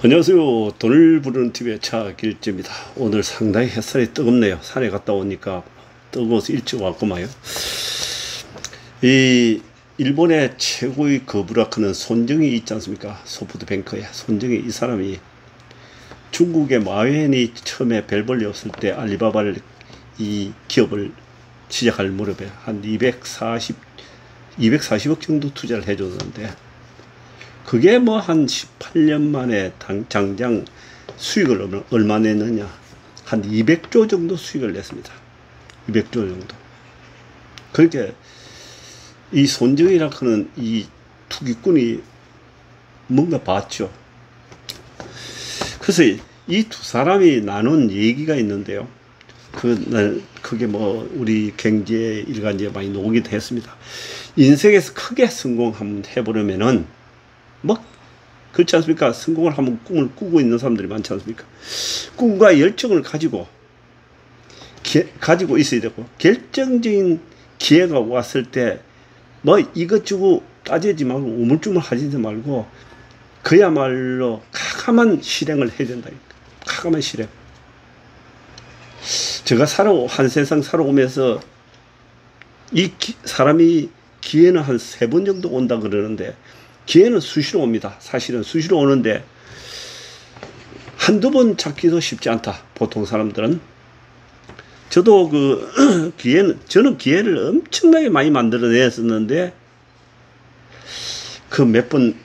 안녕하세요. 돈을 부르는 TV의 차길재입니다. 오늘 상당히 햇살이 뜨겁네요. 산에 갔다 오니까 뜨거워서 일찍 왔구만요. 이 일본의 최고의 거부라크는 손정이 있지 않습니까? 소프트뱅크에 손정이, 이 사람이 중국의 마웬이 처음에 별 볼일 없을 때 알리바바를, 이 기업을 시작할 무렵에 한 240억 정도 투자를 해줬는데, 그게 뭐 한 18년 만에 장장 수익을 얼마 냈느냐, 한 200조 정도 수익을 냈습니다. 200조 정도. 그렇게 이 손정이라는 이 투기꾼이 뭔가 봤죠. 그래서 이 두 사람이 나눈 얘기가 있는데요. 그게 뭐 우리 경제 일간지에 많이 나오기도 했습니다. 인생에서 크게 성공 한번 해보려면은 뭐 그렇지 않습니까? 성공을 한번 꿈을 꾸고 있는 사람들이 많지 않습니까? 꿈과 열정을 가지고 있어야 되고, 결정적인 기회가 왔을 때 뭐 이것저것 따지지 말고 우물쭈물 하지 말고 그야말로 가감한 실행을 해야 된다. 가감한 실행. 제가 한 세상 살아오면서 사람이 기회는 한 3번 정도 온다 그러는데, 기회는 수시로 옵니다. 사실은 수시로 오는데 한두 번 잡기도 쉽지 않다, 보통 사람들은. 저도 저는 기회를 엄청나게 많이 만들어냈었는데 그 몇 번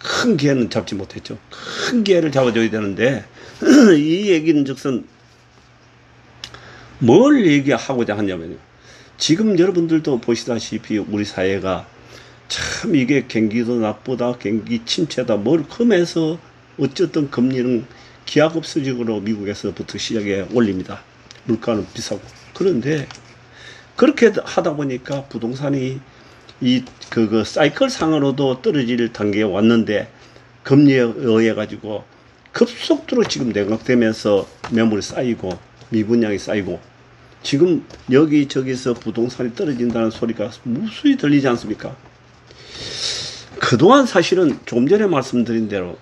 큰 기회는 잡지 못했죠. 큰 기회를 잡아줘야 되는데 이 얘기는 즉슨 뭘 얘기하고자 하냐면요, 지금 여러분들도 보시다시피 우리 사회가 참 이게 경기도 나쁘다, 경기 침체다, 뭘 하면서 어쨌든 금리는 기하급수적으로 미국에서부터 시작해 올립니다. 물가는 비싸고. 그런데 그렇게 하다 보니까 부동산이 사이클 상으로도 떨어질 단계에 왔는데, 금리에 의해 가지고 급속도로 지금 냉각되면서 매물이 쌓이고 미분양이 쌓이고, 지금 여기저기서 부동산이 떨어진다는 소리가 무수히 들리지 않습니까? 그동안 사실은 좀 전에 말씀드린 대로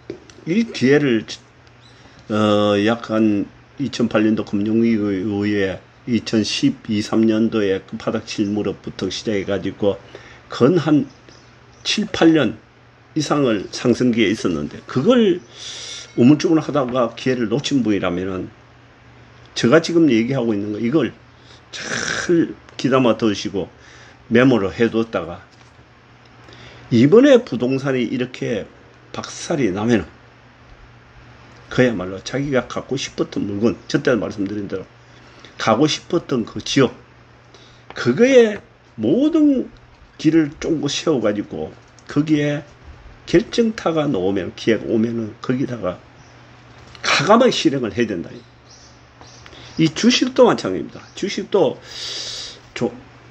이 기회를 약간 2008년도 금융위기 이후에 2012, 13년도에 바닥 칠 무렵부터 시작해 가지고 건 한 7, 8년 이상을 상승기에 있었는데, 그걸 우물쭈물 하다가 기회를 놓친 분이라면은 제가 지금 얘기하고 있는 거, 이걸 잘 귀담아 들으시고 메모를 해뒀다가 이번에 부동산이 이렇게 박살이 나면은 그야말로 자기가 갖고 싶었던 물건, 저때 말씀드린 대로 가고 싶었던 그 지역, 그거에 모든 길을 쫑긋 세워가지고 거기에 결정타가 나오면, 기회가 오면은 거기다가 가감하게 실행을 해야 된다. 이 주식도 마찬가지입니다. 주식도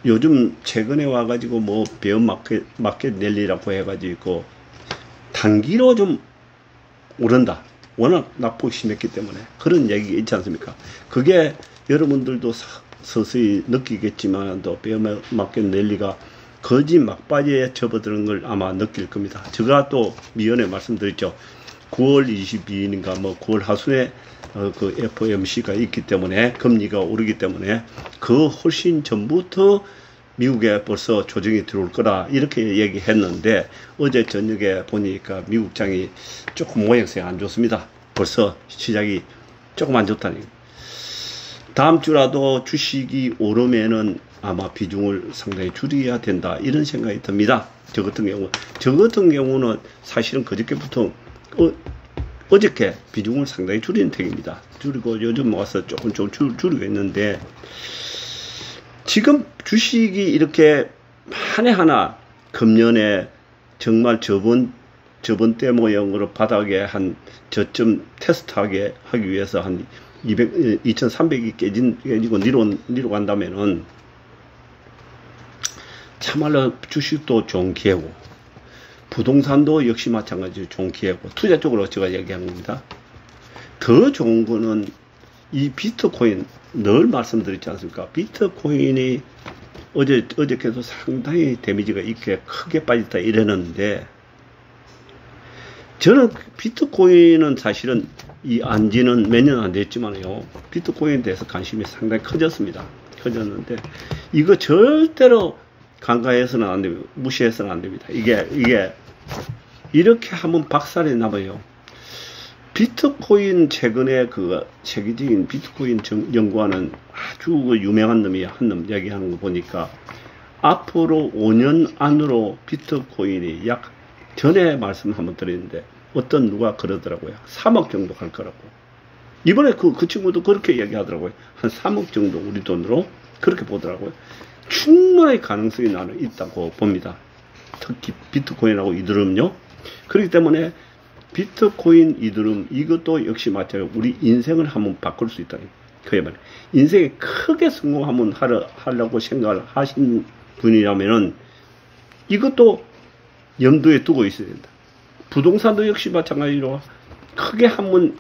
요즘 최근에 와가지고 뭐 베어 마켓 랠리라고 해가지고 단기로 좀 오른다. 워낙 낙폭이 심했기 때문에 그런 얘기가 있지 않습니까? 그게 여러분들도 서서히 느끼겠지만, 또 베어 마켓 랠리가 거짓 막바지에 접어드는 걸 아마 느낄 겁니다. 제가 또 미연에 말씀드렸죠. 9월 22일인가 뭐 9월 하순에 그 FOMC가 있기 때문에, 금리가 오르기 때문에 그 훨씬 전부터 미국에 벌써 조정이 들어올 거라 이렇게 얘기했는데, 어제 저녁에 보니까 미국장이 조금 모양새가 안 좋습니다. 벌써 시작이 조금 안 좋다니. 다음 주라도 주식이 오르면은 아마 비중을 상당히 줄여야 된다, 이런 생각이 듭니다. 저 같은 경우는 사실은 그저께부터 어저께 비중을 상당히 줄이는 택입니다. 줄이고 요즘 와서 조금 줄이고 있는데, 지금 주식이 이렇게 하나 금년에 정말 저번 때 모양으로 바닥에 한 저점 테스트하게 하기 위해서 한 2300이 깨지고 니로 간다면은 참말로 주식도 좋은 기회고, 부동산도 역시 마찬가지로 좋은 기회고, 투자 쪽으로 제가 얘기한 겁니다. 더 좋은 거는 이 비트코인, 늘 말씀드렸지 않습니까? 비트코인이 어저께도 상당히 데미지가 있게 크게 빠졌다 이랬는데, 저는 비트코인은 사실은 이 안지는 몇 년 안 됐지만요. 비트코인에 대해서 관심이 상당히 커졌습니다. 커졌는데, 이거 절대로 간과해서는 안 됩니다. 무시해서는 안 됩니다. 이게, 이렇게 하면 박살이 나봐요. 비트코인 최근에 그 세계적인 비트코인 연구하는 아주 유명한 놈이 한 놈 얘기하는 거 보니까 앞으로 5년 안으로 비트코인이 약 전에 말씀 한번 드렸는데 어떤 누가 그러더라고요. 3억 정도 갈 거라고. 이번에 그 친구도 그렇게 얘기하더라고요. 한 3억 정도 우리 돈으로 그렇게 보더라고요. 충분히 가능성이 나는 있다고 봅니다. 특히 비트코인하고 이더리움요. 그렇기 때문에 비트코인, 이더리움 이것도 역시 마찬가지로 우리 인생을 한번 바꿀 수 있다. 그야말로 인생에 크게 성공하면 하려고 생각을 하신 분이라면은 이것도 염두에 두고 있어야 된다. 부동산도 역시 마찬가지로 크게 한번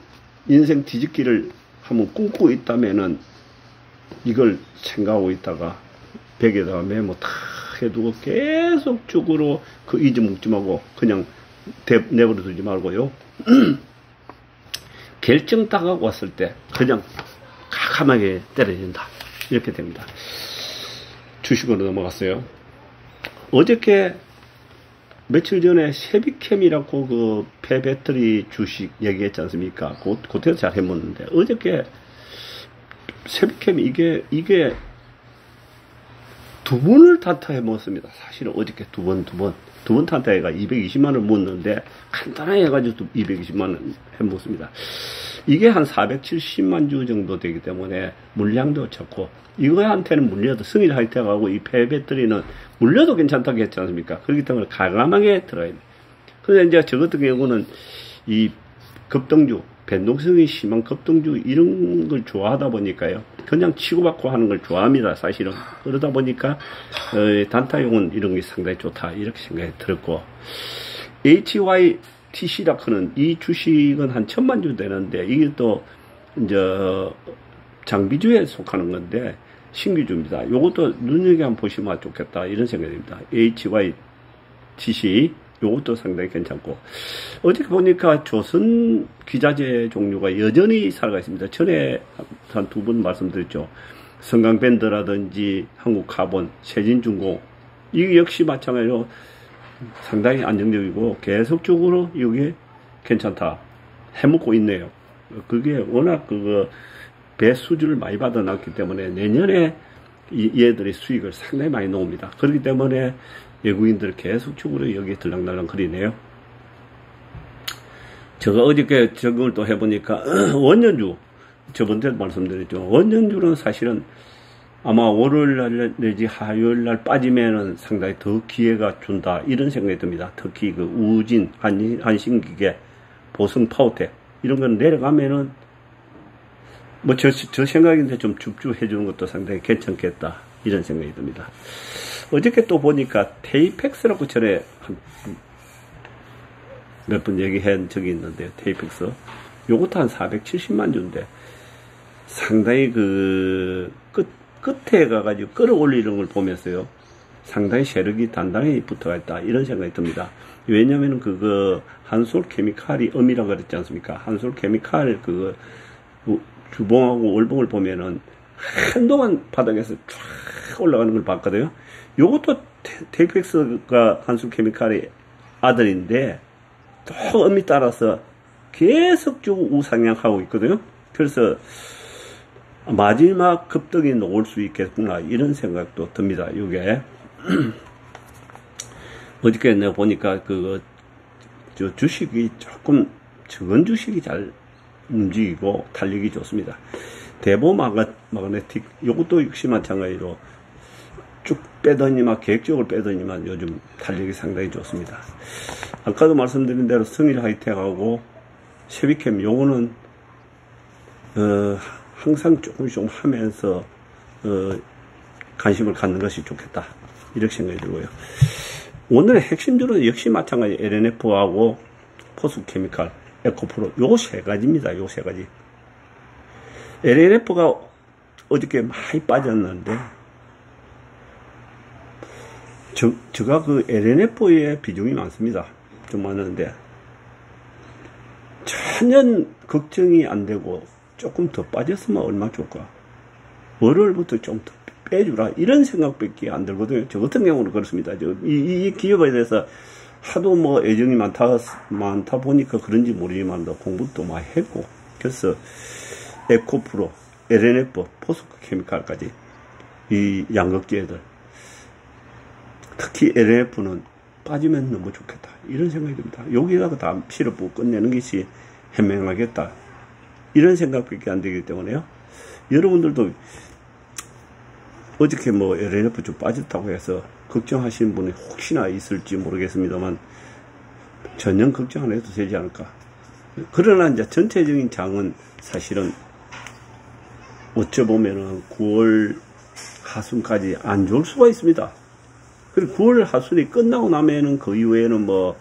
인생 뒤집기를 한번 꿈꾸고 있다면은 이걸 생각하고 있다가 벽에다가 메모 다 해두고 계속적으로 그 잊어먹지 말고 그냥 내버려 두지 말고요. 결정 딱 하고 왔을 때 그냥 가감하게 때려진다. 이렇게 됩니다. 주식으로 넘어갔어요. 어저께 며칠 전에 세비캠이라고 그 폐배터리 주식 얘기했지 않습니까? 그때도 잘 해먹는데 어저께 세비캠 이게 두 번을 단타해 먹었습니다. 사실은 어저께 두 번 단타해가 220만원 먹었는데 간단하게 해가지고 220만원 해 먹었습니다. 이게 한 470만 주 정도 되기 때문에 물량도 좋고 이거한테는 물려도 승일 하이텍하고 이 폐배터리는 물려도 괜찮다고 했지 않습니까? 그렇기 때문에 과감하게 들어야 돼. 근데 이제 저 같은 경우는 이 급등주, 변동성이 심한 급등주 이런 걸 좋아하다 보니까요. 그냥 치고받고 하는 걸 좋아합니다. 사실은. 그러다 보니까 단타용은 이런 게 상당히 좋다. 이렇게 생각이 들었고 HYTC라크는 이 주식은 한 1000만 주 되는데 이게 또 이제 장비주에 속하는 건데 신규주입니다. 요것도 눈여겨 한번 보시면 좋겠다. 이런 생각이 듭니다. HYTC 요것도 상당히 괜찮고 어저께 보니까 조선 기자재 종류가 여전히 살아가 있습니다. 전에 한 두 번 말씀드렸죠. 성강밴드라든지 한국카본, 세진중공 이 역시 마찬가지로 상당히 안정적이고 계속적으로 이게 괜찮다 해먹고 있네요. 그게 워낙 배 수주를 많이 받아놨기 때문에 내년에 얘들이 수익을 상당히 많이 놓습니다. 그렇기 때문에 외국인들 계속적으로 여기에 들락날락 거리네요. 제가 어저께 적응을 또 해보니까 원년주 저번에도 말씀드렸죠. 원년주는 사실은 아마 월요일날 내지 화요일날 빠지면은 상당히 더 기회가 준다 이런 생각이 듭니다. 특히 그 우진, 한신기계, 보성파워텍 이런 건 내려가면은 뭐 저 생각인데 좀 줍줍해 주는 것도 상당히 괜찮겠다 이런 생각이 듭니다. 어저께 또 보니까 테이펙스라고 전에 몇 번 얘기한 적이 있는데 테이펙스 요것도 한 470만 주인데 상당히 끝에 가가지고 끌어올리는 걸 보면서요 상당히 세력이 단단히 붙어가 있다 이런 생각이 듭니다. 왜냐면은 한솔케미칼이 음이라고 그랬지 않습니까? 한솔케미칼 주봉하고 월봉을 보면은 한동안 바닥에서 쫙 올라가는 걸 봤거든요. 요것도 테이펙스가 한솔케미칼의 아들인데 또 음이 따라서 계속적으로 우상향하고 있거든요. 그래서 마지막 급등이 나올 수 있겠구나 이런 생각도 듭니다. 이게 어저께 내가 보니까 저 주식이 조금 적은 주식이 잘 움직이고 탄력이 좋습니다. 대보 마그네틱 요것도 역시 마찬가지로 쭉 빼더니만 계획적으로 빼더니만 요즘 탄력이 상당히 좋습니다. 아까도 말씀드린 대로 성일 하이텍하고 세비캠 요거는 항상 조금씩 좀 하면서 관심을 갖는 것이 좋겠다 이렇게 생각이 들고요. 오늘의 핵심주는 역시 마찬가지 LNF하고 포스케미칼, 에코프로 요 세 가지입니다. 요 세 가지. LNF가 어저께 많이 빠졌는데 제가 LNF의 비중이 많습니다. 좀 많은데 완전 걱정이 안 되고 조금 더 빠졌으면 얼마나 좋을까. 월요일부터 좀 더 빼주라. 이런 생각밖에 안 들거든요. 저 같은 경우는 그렇습니다. 이 기업에 대해서 하도 뭐 애정이 많다 보니까 그런지 모르지만 공부도 많이 했고. 그래서 에코프로, LNF, 포스코 케미칼까지 이 양극재들. 특히 LNF는 빠지면 너무 좋겠다. 이런 생각이 듭니다. 여기다가 다 실어보고 끝내는 것이 현명하겠다. 이런 생각밖에 안 되기 때문에요. 여러분들도 어저께 뭐 LNF 좀 빠졌다고 해서 걱정하시는 분이 혹시나 있을지 모르겠습니다만 전혀 걱정 안 해도 되지 않을까. 그러나 이제 전체적인 장은 사실은 어쩌보면은 9월 하순까지 안 좋을 수가 있습니다. 그리고 9월 하순이 끝나고 나면은 그 이후에는 뭐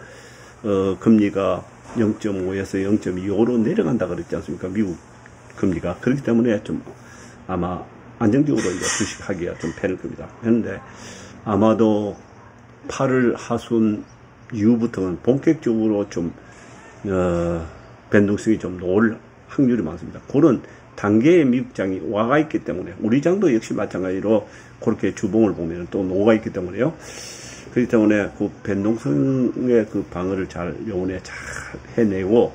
금리가 0.5에서 0.25로 내려간다 그랬지 않습니까? 미국 금리가. 그렇기 때문에 좀 아마 안정적으로 이제 주식하기가 좀 편할 겁니다. 그런데 아마도 8월 하순 이후부터는 본격적으로 좀 변동성이 좀 놓을 확률이 많습니다. 그런 단계의 미국장이 와가 있기 때문에 우리 장도 역시 마찬가지로 그렇게 주봉을 보면 또 노가 있기 때문에요. 그렇기 때문에 그 변동성의 그 방어를 잘 요번에 잘 해내고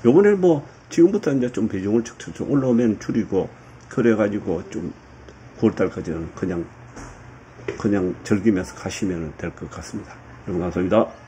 요번에 뭐 지금부터 이제 좀 비중을 쭉쭉 올라오면 줄이고 그래가지고 좀 9월달까지는 그냥 즐기면서 가시면 될 것 같습니다. 여러분 감사합니다.